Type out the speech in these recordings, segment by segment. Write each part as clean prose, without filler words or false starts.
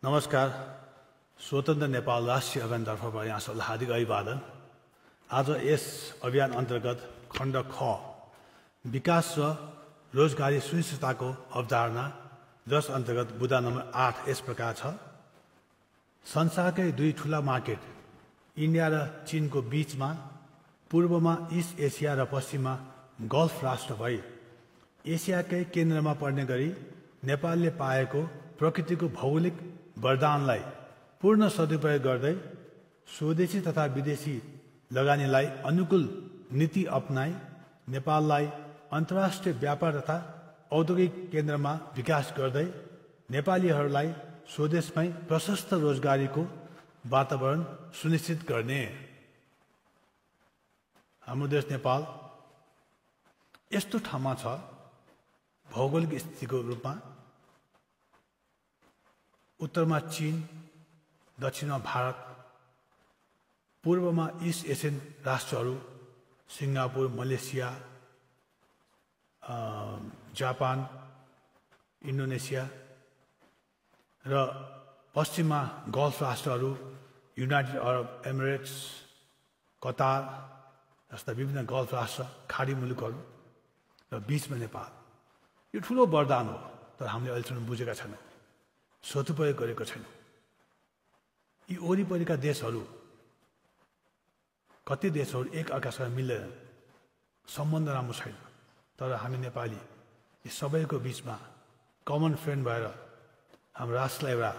नमस्कार। स्वतन्त्र नेपाल राष्ट्रिय अभियानतर्फबाट यहाँ सबैलाई हार्दिक अभिवादन। आज यस अभियान अन्तर्गत खण्ड ख विकास र रोजगारी सुनिश्चितताको अवधारणा, जस अन्तर्गत बुँदा नम्बर 8 यस प्रकार छ। संसारकै दुई ठूला मार्केट इन्डिया र चीनको बीचमा पूर्वमा इस्ट एसिया र पश्चिममा गल्फ राष्ट्र भई एसियाकै केन्द्रमा पर्ने गरी नेपालले पाएको प्रकृतिको भौगोलिक वरदानलाई पूर्ण सदुपयोग गर्दै स्वदेशी तथा विदेशी लगानीलाई अनुकूल नीति अपनाई नेपाललाई अन्तर्राष्ट्रिय व्यापार तथा औद्योगिक केन्द्रमा विकास गर्दै नेपालीहरूलाई स्वदेशमै प्रशस्त रोजगारीको वातावरण सुनिश्चित गर्ने। हाम्रो देश नेपाल यस्तो ठाउँमा छ, भौगोलिक स्थितिको रूपमा उत्तरमा चीन, दक्षिणमा भारत, पूर्वमा इस्ट एसियन राष्ट्रहरू सिङ्गापुर, मलेसिया, जापान, इन्डोनेसिया र पश्चिममा गल्फ राष्ट्रहरू युनाइटेड अरब एमिरेट्स, कतार जस्ता विभिन्न गल्फ राष्ट्र, खाडी मुलुकहरू र बीचमा नेपाल। यो ठुलो वरदान हो, तर हामीले अहिलेसम्म बुझेका छैनौँ, सदुपयोग गरेको छैनौँ। यी वरिपरिका देशहरू, कति देशहरू एक अर्कासँग मिल्दैनन्, सम्बन्ध राम्रो छैन, तर हामी नेपाली यी सबैको बीचमा कमन फ्रेन्ड भएर हाम्रो राष्ट्रलाई एउटा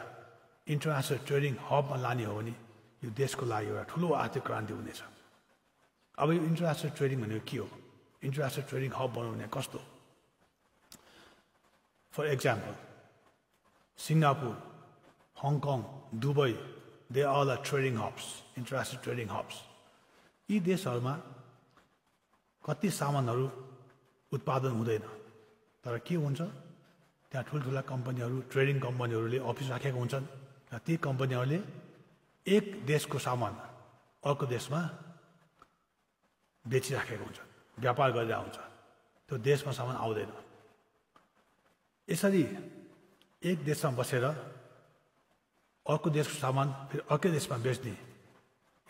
इन्टरनेसनल ट्रेडिङ हबमा लाने हो भने यो देशको लागि एउटा ठुलो आर्थिक क्रान्ति हुनेछ। अब यो इन्टरनेसनल ट्रेडिङ भनेको के हो? इन्टरनेसनल ट्रेडिङ हब बनाउने कस्तो? For example, Singapore, Hong Kong, Dubai, they all are trading hubs, international trading hubs. यी देशहरूमा कति सामानहरू उत्पादन हुँदैन, तर के हुन्छ, त्यहाँ ठुल्ठुला कम्पनीहरू, ट्रेडिङ कम्पनीहरूले अफिस राखेका हुन्छन् र ती कम्पनीहरूले एक देशको सामान अर्को देशमा बेचिराखेका हुन्छन्, व्यापार गरिरहेको हुन्छ, त्यो देशमा सामान आउँदैन। यसरी एक देशमा बसेर अर्को देशको सामान फेरि अर्कै देशमा बेच्ने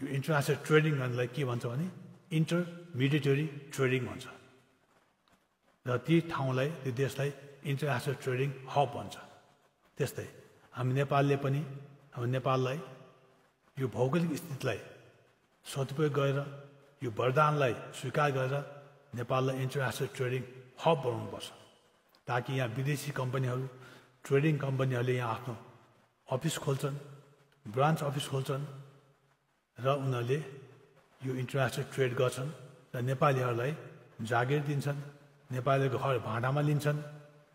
यो इन्टरनेसनल ट्रेडिङ गर्नलाई के भन्छ भने इन्टरमिडिएटरी ट्रेडिङ भन्छ, र ती ठाउँलाई, ती देशलाई इन्टरनेसनल ट्रेडिङ हब भन्छ। त्यस्तै हामी नेपालले पनि हाम्रो नेपाललाई यो भौगोलिक स्थितिलाई सदुपयोग गरेर, यो वरदानलाई स्वीकार गरेर नेपाललाई इन्टरनेसनल ट्रेडिङ हब बनाउनुपर्छ, ताकि यहाँ विदेशी कम्पनीहरू, ट्रेडिङ कम्पनीहरूले यहाँ आफ्नो अफिस खोल्छन्, ब्रान्च अफिस खोल्छन् र उनीहरूले यो इन्टरनेसनल ट्रेड गर्छन् र नेपालीहरूलाई जागिर दिन्छन्, नेपालीहरूको घर भाँडामा लिन्छन्,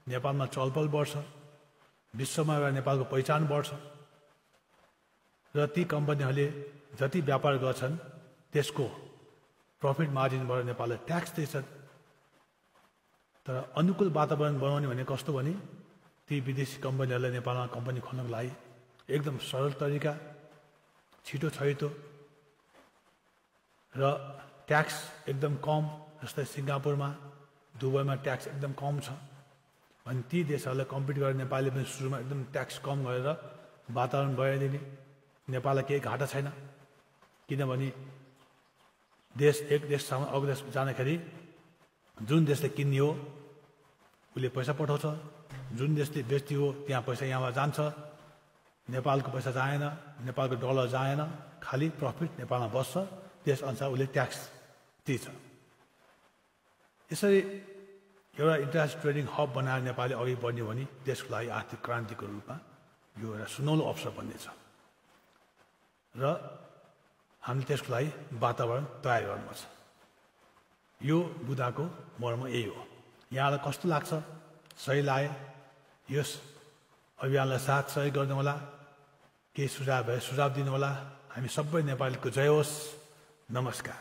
नेपालमा चलपल बढ्छ, विश्वमा एउटा नेपालको पहिचान बढ्छ र ती कम्पनीहरूले जति व्यापार गर्छन् त्यसको प्रफिट मार्जिनबाट नेपाललाई ट्याक्स दिन्छन्। तर अनुकूल वातावरण बनाउने भने कस्तो भने ती विदेशी कम्पनीहरूलाई नेपालमा कम्पनी खोल्नको लागि एकदम सरल तरिका, छिटो छैटो र ट्याक्स एकदम कम, जस्तै सिङ्गापुरमा, दुबईमा ट्याक्स एकदम कम छ भने ती देशहरूलाई कम्पिट गरेर नेपालले पनि सुरुमा एकदम ट्याक्स कम गरेर वातावरण बनाइदिने। नेपाललाई केही घाटा छैन, किनभने एक देशसम्म अर्को देश जाँदाखेरि जुन देशले किन्ने हो उसले पैसा पठाउँछ, जुन देशले बेच्ने हो त्यहाँ पैसा यहाँबाट जान्छ, नेपालको पैसा जाएन, नेपालको डलर जाएन, खालि प्रफिट नेपालमा बस्छ, त्यसअनुसार उसले ट्याक्स दिन्छ। यसरी एउटा इन्टरनेसनल ट्रेडिङ हब बनाएर नेपालले अघि बढ्ने भने देशको लागि आर्थिक क्रान्तिको रूपमा यो एउटा सुनौलो अवसर बन्नेछ र हामीले त्यसको लागि वातावरण तयार गर्नुपर्छ। यो बुँदाको मर्म यही हो। यहाँलाई कस्तो लाग्छ? सही लागे यस अभियानलाई साथ सहयोग गर्नु होला, केही सुझाव भए सुझाव दिनु होला। हामी सबै नेपालीको जय होस्। नमस्कार।